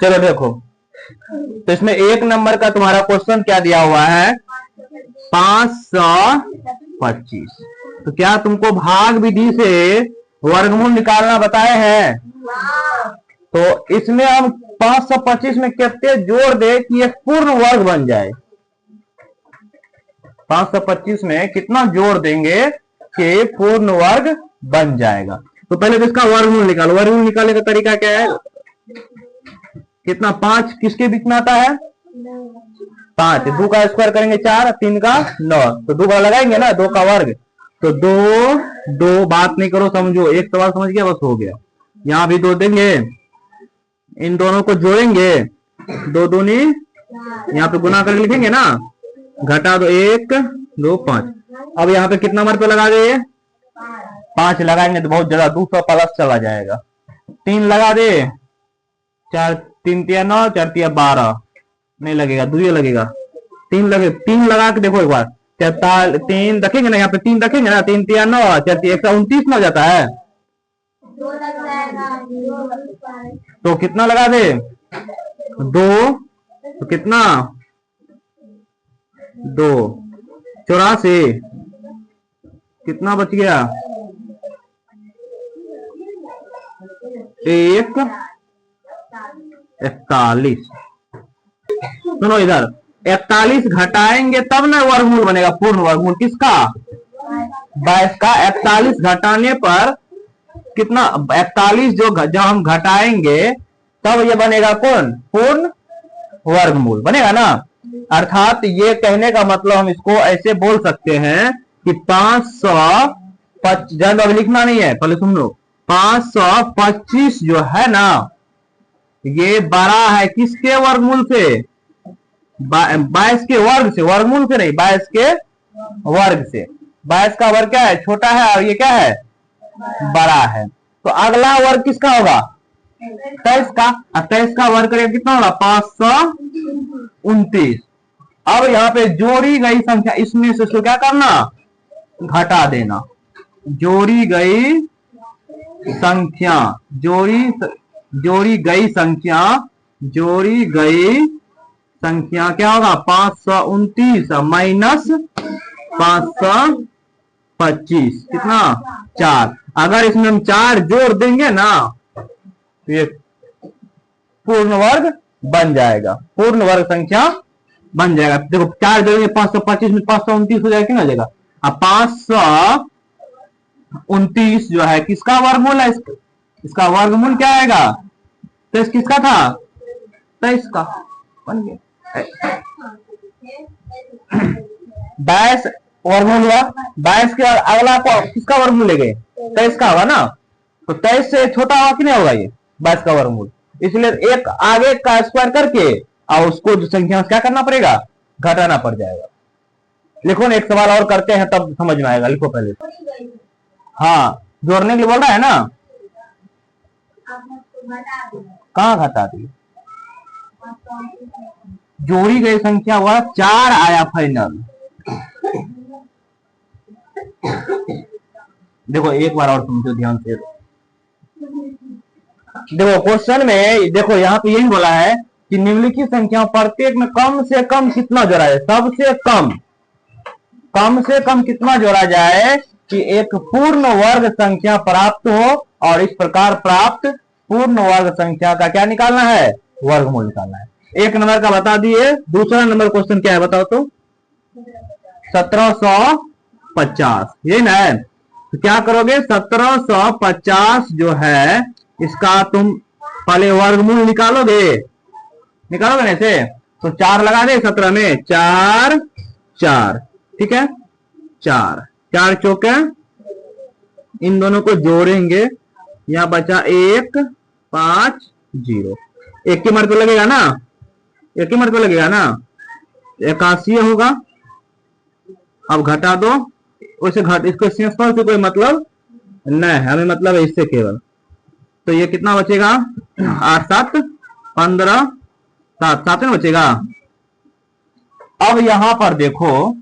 चलो देखो, तो इसमें एक नंबर का तुम्हारा क्वेश्चन क्या दिया हुआ है, 525। तो क्या तुमको भाग विधि से वर्गमूल निकालना बताए हैं? तो इसमें हम 525 में कितने जोड़ दे कि एक पूर्ण वर्ग बन जाए? 525 में कितना जोड़ देंगे कि पूर्ण वर्ग बन जाएगा? तो पहले तो इसका वर्गमूल निकालो। वर्गमूल निकालने का तरीका क्या है? कितना, 5 किसके बीच में आता है? 5। 2 का स्क्वायर करेंगे 4, 3 का 9, तो 2 का लगाएंगे ना, 2 का वर्ग। तो 2 बात नहीं करो, समझो, एक सवाल समझ गया, बस हो गया। यहां भी 2 देंगे, इन दोनों को जोड़ेंगे, 2 दूनी, यहाँ पे गुना करके लिखेंगे ना, घटा दो, 1 2 5। अब यहाँ पे कितना नंबर पे लगा दे? 5 लगाएंगे तो बहुत ज्यादा, 200 प्लस चला जाएगा। 3 लगा दे, 4 3 3 9, 4 3 12, नहीं लगेगा, 2 लगेगा। 3 लगे, 3 लगा के देखो एक बार, 3 रखेंगे ना, यहाँ पे 3 रखेंगे ना, 3 3 9, 4 3 129 में हो जाता है। तो कितना लगा दे? 2, तो कितना, 2 84, कितना बच गया? 1 41। सुनो इधर, 41 घटाएंगे तब ना वर्गमूल बनेगा, पूर्ण वर्गमूल किसका? 22 का। 41 घटाने पर कितना, 41 जब हम घटाएंगे तब ये बनेगा कौन? पूर्ण वर्गमूल बनेगा ना। अर्थात ये कहने का मतलब हम इसको ऐसे बोल सकते हैं कि 525, ज्यादा अभी लिखना नहीं है, पहले सुन लो, 525 जो है ना, ये बड़ा है किसके वर्गमूल से? 22 के वर्ग से, वर्गमूल से नहीं, 22 के वर्ग से। 22 का वर्ग क्या है? छोटा है, और ये क्या है? बड़ा है। तो अगला वर्ग किसका होगा? 23 का। 23 का वर्ग करेगा कितना होगा? 529। अब यहाँ पे जोड़ी गई संख्या, इसमें से इसको क्या करना? घटा देना। जोड़ी गई संख्या, जोड़ी गई संख्या क्या होगा? 529 माइनस 525, कितना? 4। अगर इसमें हम 4 जोड़ देंगे ना, तो ये पूर्ण वर्ग बन जाएगा, पूर्ण वर्ग संख्या बन जाएगा। देखो 4 जोड़ेंगे 525 में 529 हो जाएगा ना जगह। अब 529 जो है किसका वर्गमूल है? इसका वर्गमूल क्या आएगा? 23 किसका था? 23 का, बन गया। 22 वर्गमूल हुआ, 22 के अगला को किसका वर्गमूल ले गए? 23 का होगा ना। तो 23 से छोटा होगा कि नहीं होगा ये 22 का वर्गमूल? इसलिए एक आगे का स्क्वायर करके और उसको जो संख्या क्या करना पड़ेगा? घटाना पड़ जाएगा। लिखो ना, एक सवाल और करते हैं तब समझ में आएगा। लिखो पहले। हाँ, जोड़ने के लिए बोल रहा है ना, कहाँ घटा दी? जोड़ी गई संख्या हुआ 4 आया फाइनल। देखो एक बार और समझो ध्यान से। देखो क्वेश्चन में, देखो यहाँ पे यही बोला है कि निम्नलिखित संख्या प्रत्येक में कम से कम कितना जोड़ा जाए? सबसे कम से कम कितना जोड़ा जाए कि एक पूर्ण वर्ग संख्या प्राप्त हो, और इस प्रकार प्राप्त पूर्ण वर्ग संख्या का क्या निकालना है? वर्गमूल निकालना है। एक नंबर का बता दिए। दूसरा नंबर क्वेश्चन क्या है बताओ तो? 1750, यही ना है। तो क्या करोगे? 1750 जो है इसका तुम पहले वर्गमूल निकालोगे ना ऐसे। तो 4 लगा दे 17 में, 4 4, ठीक है, 4 चौके, इन दोनों को जोड़ेंगे, यहां बचा 1 5 0। एक के मर्द लगेगा ना, 81 होगा। अब घटा दो, वैसे इसको शेषफल से कोई मतलब नहीं है, हमें मतलब है इससे केवल। तो ये कितना बचेगा? 8 7 15, 7 में बचेगा। अब यहां पर देखो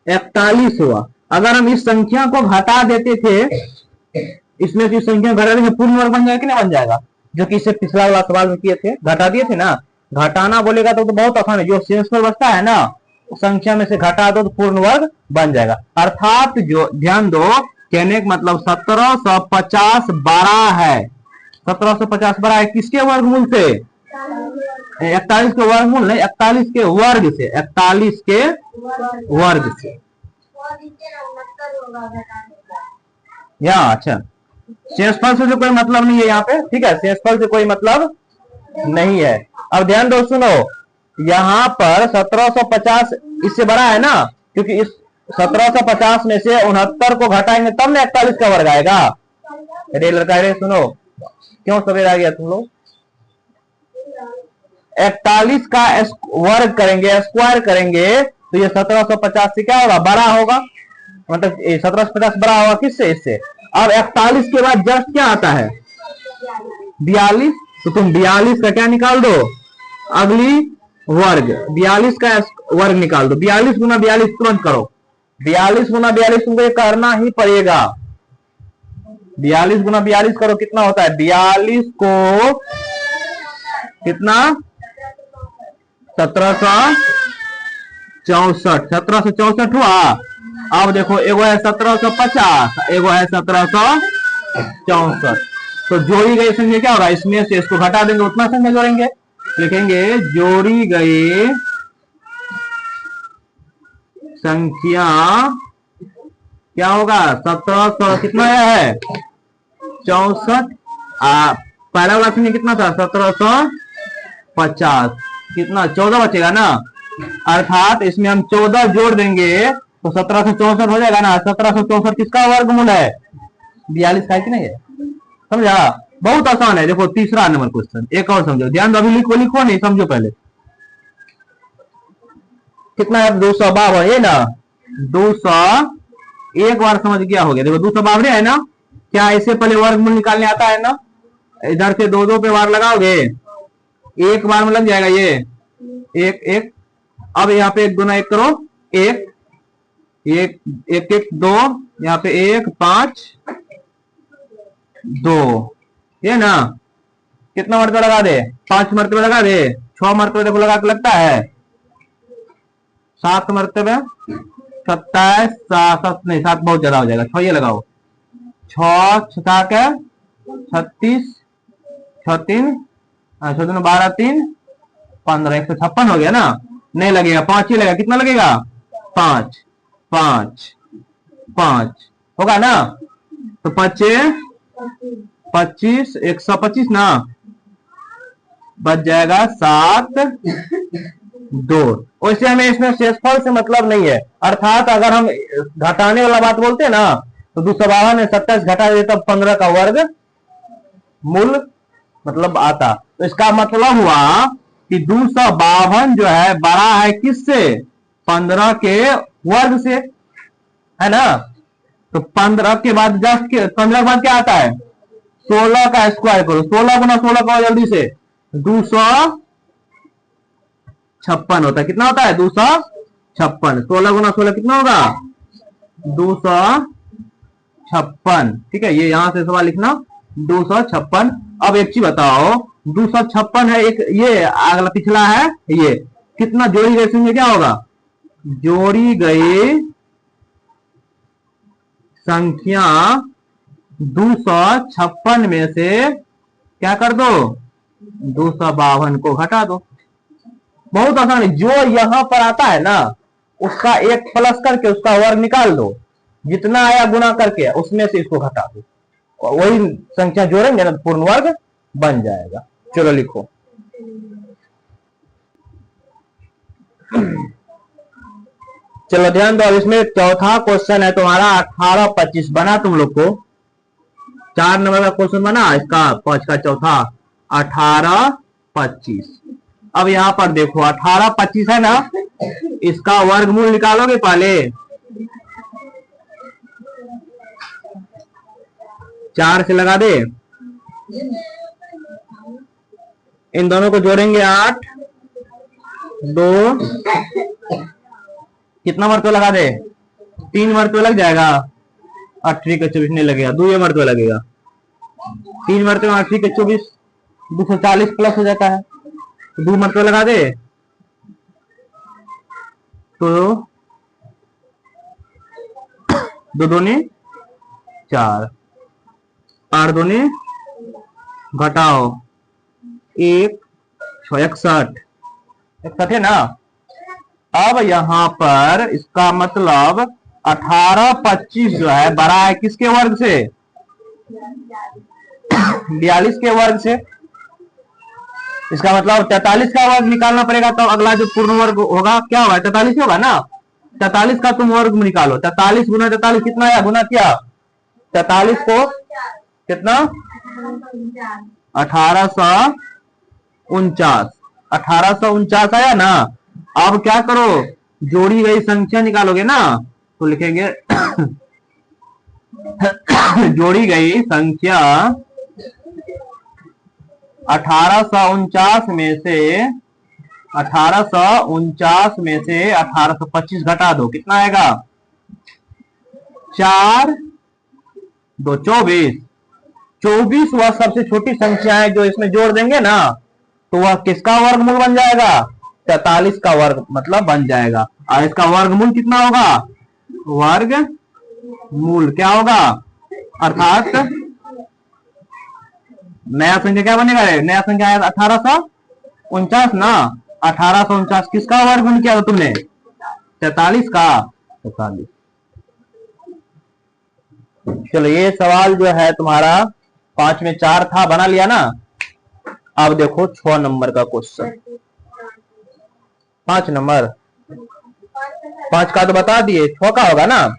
41 हुआ। अगर हम इस संख्या को घटा देते थे इसमें से संख्या घटा देंगे पूर्ण वर्ग बन जाएगा कि नहीं बन जाएगा, जो कि इससे पिछला वाला सवाल में किए थे, घटा दिए थे ना। घटाना बोलेगा तो बहुत आसान है, जो शेषफल बचता है ना संख्या में से घटा दो तो पूर्ण वर्ग बन जाएगा। अर्थात जो ध्यान दो, कहने का मतलब 1750 12 है, 1750 12 है किसके वर्गमूल से, 41 के वर्गमूल नहीं, 41 के वर्ग से, 41 के वर्ग से। या अच्छा, शेषफल से कोई मतलब नहीं है यहाँ पे, ठीक है, शेषफल से कोई मतलब नहीं है। अब ध्यान दो, सुनो, यहाँ पर 1750 इससे बड़ा है ना, क्योंकि इस 1750 में से 69 को घटाएंगे तब ना 41 का वर्ग आएगा। अरे लड़का, अरे सुनो, क्यों सवेरा आ गया तुम लोग, 41 का वर्ग करेंगे, स्क्वायर करेंगे तो ये 1750 से क्या होगा, बड़ा होगा, मतलब 1750 बड़ा होगा किससे, इससे। अब 41 के बाद जस्ट क्या आता है, 42, तो तुम 42 का क्या निकाल दो, अगली वर्ग, 42 का वर्ग निकाल दो, 42 गुना 42 तुरंत करो, 42 गुना 42 तुमको ये करना ही पड़ेगा, 42 गुना 42 करो, कितना होता है, 42 को कितना, 1764 हुआ। अब देखो, एगो है 1750, एगो है 1764, तो जोड़ी गई संख्या क्या होगा, इसमें से इसको घटा देंगे उतना संख्या जोड़ेंगे, लिखेंगे जोड़ी गई संख्या क्या होगा, 1700 कितना है 64, पहला वाला संख्या कितना था 1750, कितना 14 बचेगा ना, अर्थात इसमें हम 14 जोड़ देंगे तो 1764 हो जाएगा ना। 1764 किसका वर्गमूल है, 42 का, कि नहीं है, समझा, बहुत आसान है। देखो तीसरा नंबर क्वेश्चन, एक और समझो, ध्यान दो, अभी लिखो लिखो नहीं, समझो पहले, कितना है 252 है ना, 200, एक बार समझ गया हो गया। देखो 252 है ना, क्या इससे पहले वर्गमूल निकालने आता है ना, इधर से दो दो पे बार लगाओगे, एक बार में लग जाएगा ये, एक एक, अब यहाँ पे एक गुना एक करो, एक एक एक एक दो, यहाँ पे 1 5 2, ये ना, कितना मरतबा लगा दे, 5 मरतबा लगा दे, 6 मरतबा देखो लगा के लगता है, 7 मरतबा, 27 7 नहीं 7 बहुत ज्यादा हो जाएगा, 6 ये लगाओ, 6 छठा के 36, 6 3 12 3 15, 156 हो गया ना, नहीं लगेगा, 5 ही लगेगा, कितना लगेगा 5 5 5 होगा ना, तो 25 25 125 ना, बच जाएगा 7 2। वैसे हमें इसमें शेषफल से मतलब नहीं है, अर्थात अगर हम घटाने वाला बात बोलते हैं ना, तो 252 में 27 घटा देते तब 15 का वर्ग मूल मतलब आता, तो इसका मतलब हुआ कि 252 जो है बड़ा है किससे, 15 के वर्ग से, है ना। तो 15 के बाद जस्ट 15 के बाद क्या आता है, 16 का स्क्वायर करो, 16 गुना 16 करो जल्दी से, 256 होता है, कितना होता है 256, 16 गुना 16 कितना होगा 256, ठीक है, ये यहां से सवाल लिखना 256। अब एक चीज बताओ, 256 है एक, ये अगला पिछला है, ये कितना जोड़ी गई संख्या क्या होगा, जोड़ी गई संख्या 256 में से क्या कर दो, 252 को घटा दो, बहुत आसान है। जो यहां पर आता है ना उसका एक प्लस करके उसका वर्ग निकाल दो, जितना आया गुना करके उसमें से इसको घटा दो, वही संख्या जोड़ेंगे ना पूर्ण वर्ग बन जाएगा। चलो लिखो, चलो ध्यान दो, अब इसमें चौथा क्वेश्चन है तुम्हारा 18 25 बना, तुम लोग को 4 नंबर का क्वेश्चन बना, इसका 5 का चौथा 18 25। अब यहां पर देखो 18 25 है ना, इसका वर्गमूल निकालोगे पहले, 4 से लगा दे, इन दोनों को जोड़ेंगे 8 2, कितना मरतबा लगा दे, 3 मरतबा लग जाएगा, 8 का 24 नहीं लगेगा, 2 मरतबा लगेगा। 3 मरतबा 8 का 24 240 प्लस हो जाता है, 2 मरतबा लगा दे तो 2 दूनी 4, 8 दूनी घटाओ 1 61 है ना। अब यहाँ पर इसका मतलब 18 25 जो है बड़ा है किसके वर्ग से, 42 के वर्ग से। इसका मतलब 43 का वर्ग निकालना पड़ेगा, तो अगला जो पूर्ण वर्ग होगा क्या होगा, 43 होगा ना। 43 का तुम वर्ग निकालो, 43 गुना 43 कितना है, गुना क्या 43 को कितना 1849 आया ना। अब क्या करो, जोड़ी गई संख्या निकालोगे ना, तो लिखेंगे जोड़ी गई संख्या 1849 में से 1825 घटा दो, कितना आएगा 4 2 24। 24 वह सबसे छोटी संख्या है जो इसमें जोड़ देंगे ना, तो वह किसका वर्गमूल बन जाएगा, 43 का वर्ग मतलब बन जाएगा। और इसका वर्गमूल कितना होगा, वर्गमूल क्या होगा, अर्थात नया संख्या क्या बनेगा, नया संख्या है 1849 ना। 1849 किसका वर्गमूल किया था तुमने, 43 का 43। चलो ये सवाल जो है तुम्हारा 5 में 4 था, बना लिया ना। अब देखो 6 नंबर का क्वेश्चन, 5 नंबर 5 का तो बता दिए, 6 का होगा ना।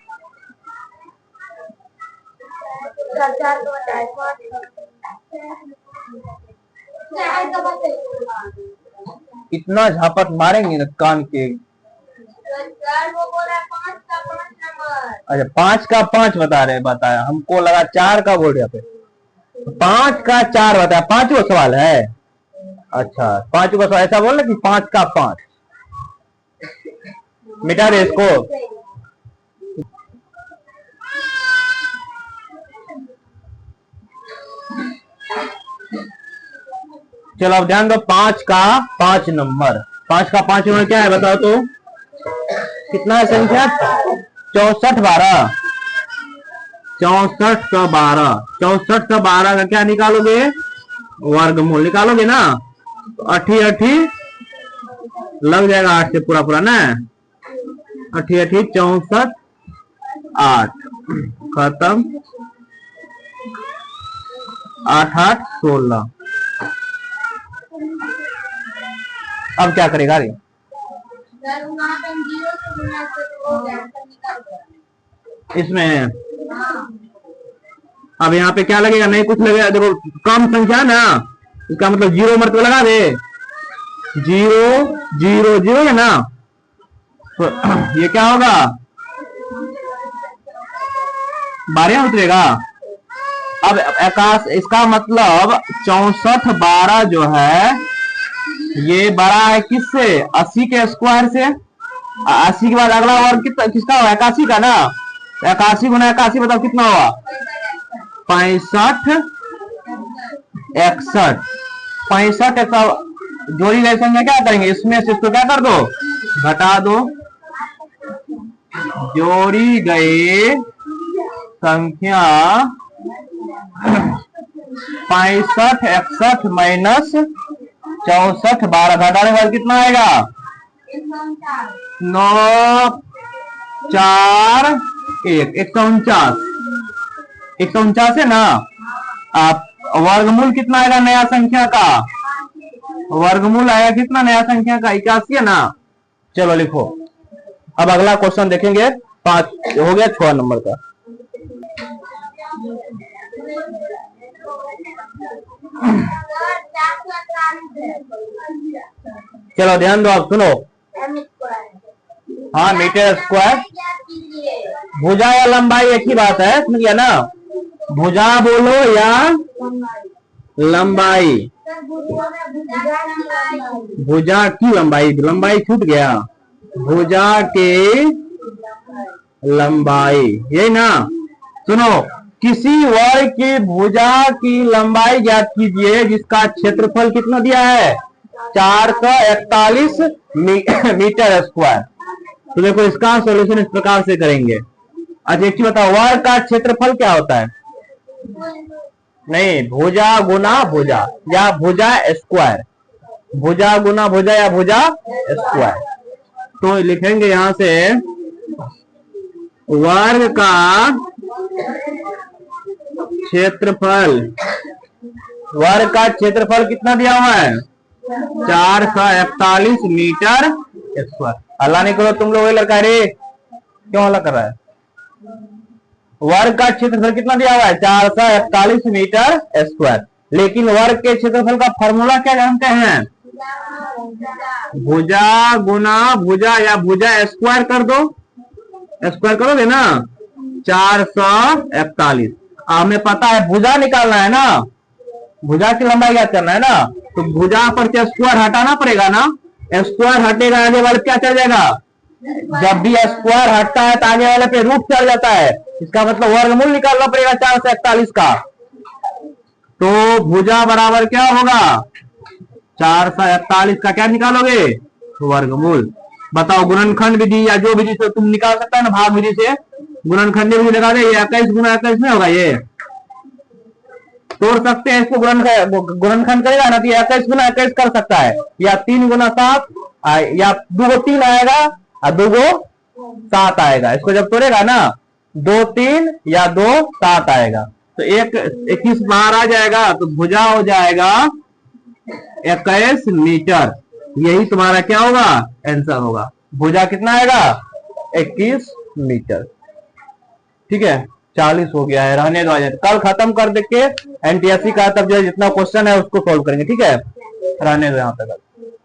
इतना झापट मारेंगे ना कान के। अच्छा 5 का 5 बता रहे, बताया हमको लगा 4 का बोल रहे, 5 का 4 बताया। 5 वो सवाल है, अच्छा 5 का सवाल ऐसा बोल रहे कि 5 का 5। मिटा दे इसको। चलो अब ध्यान दो, 5 का 5 नंबर, 5 का 5 नंबर क्या है बताओ तो, कितना है संख्या 64 12, 64 का 12, 64 का 12 का क्या निकालोगे, वर्गमूल निकालोगे ना। तो 8 लग जाएगा, 8 से पूरा पूरा ना, 8 64 8 खत्म, 8 8 16। अब क्या करेगा रे, इसमें अब यहाँ पे क्या लगेगा, नहीं कुछ लगेगा। देखो कम संख्या ना, इसका मतलब 0 मरतबा लगा दे, 0 0 0 है ना, तो ये क्या होगा 12 उतरेगा। अब इसका मतलब 64 12 जो है ये बड़ा है किससे, 80 के स्क्वायर से। 80 के बाद अगला वर्ग कितना किसका होगा, 81 का ना। 81 गुना 81 बताओ कितना हुआ, 65 61। 65 जोड़ी गई संख्या क्या करेंगे, इसमें से इसको क्या कर दो, घटा दो। जोड़ी गई संख्या 65 61 माइनस 64 12 घटाने के बाद कितना आएगा, 9 4 1 149। 149 है ना। आप वर्गमूल कितना आएगा नया संख्या का, वर्गमूल आएगा कितना नया संख्या का, 81 है ना। चलो लिखो। अब अगला क्वेश्चन देखेंगे, 5 हो गया 6 नंबर का। चलो ध्यान दो, आप सुनो। हाँ मीटर स्क्वायर, भुजा या लंबाई एक ही बात है, समझ गया ना। भुजा बोलो या लंबाई, भुजा की लंबाई, लंबाई छूट गया, भुजा के लंबाई यही ना। सुनो, किसी वर्ग की भुजा की लंबाई ज्ञात कीजिए जिसका क्षेत्रफल कितना दिया है, 441 मीटर स्क्वायर। तो देखो इसका सॉल्यूशन इस प्रकार से करेंगे। अच्छा एक चीज बताओ, वर्ग का क्षेत्रफल क्या होता है? नहीं, भुजा गुना भुजा या भुजा स्क्वायर, भुजा गुना भुजा या भुजा स्क्वायर। तो लिखेंगे यहां से वर्ग का क्षेत्रफल, वर्ग का क्षेत्रफल कितना दिया हुआ है, 441 मीटर स्क्वायर। अल्लाह नहीं करो तुम लोग लड़का रे क्यों हल्ला कर रहा है? वर्ग का क्षेत्रफल कितना दिया हुआ है, 441 मीटर स्क्वायर। लेकिन वर्ग के क्षेत्रफल का फॉर्मूला क्या जानते हैं, भुजा गुना भुजा या भुजा स्क्वायर कर दो, स्क्वायर करोगे ना 441। हमें पता है भुजा निकालना है ना, भुजा की लंबाई याद करना है ना, तो भुजा पर से स्क्वायर हटाना पड़ेगा ना, स्क्वायर हटेगा आगे वाले क्या चल जाएगा, जब भी स्क्वायर हटता है तो आगे वाले पे रूट चल जाता है, इसका मतलब वर्गमूल निकालना पड़ेगा 441 का। तो भुजा बराबर क्या होगा, 441 का क्या निकालोगे, वर्गमूल। बताओ गुणनखंड विधि या जो विधि से तुम निकाल सकता है ना, भाग विधि से गुणनखंड विधि लगा दे, ये 21 गुना 21 में होगा, ये तोड़ सकते हैं इसको, गुणनखंड करेगा ना तो 21 गुना 21 कर सकता है, या 3 गुना 7 या 2 3 आएगा और 2 7 आएगा। इसको जब तोड़ेगा ना 2 3 या 2 7 आएगा, तो 21 बाहर आ जाएगा, तो भुजा हो जाएगा 21 मीटर। यही तुम्हारा क्या होगा, आंसर होगा। भुजा कितना आएगा, 21 मीटर। ठीक है, 40 हो गया है, रहने दो। कल खत्म कर देके एनटीएससी का तब जो जितना क्वेश्चन है उसको सॉल्व करेंगे। ठीक है, रहने दो यहाँ तक।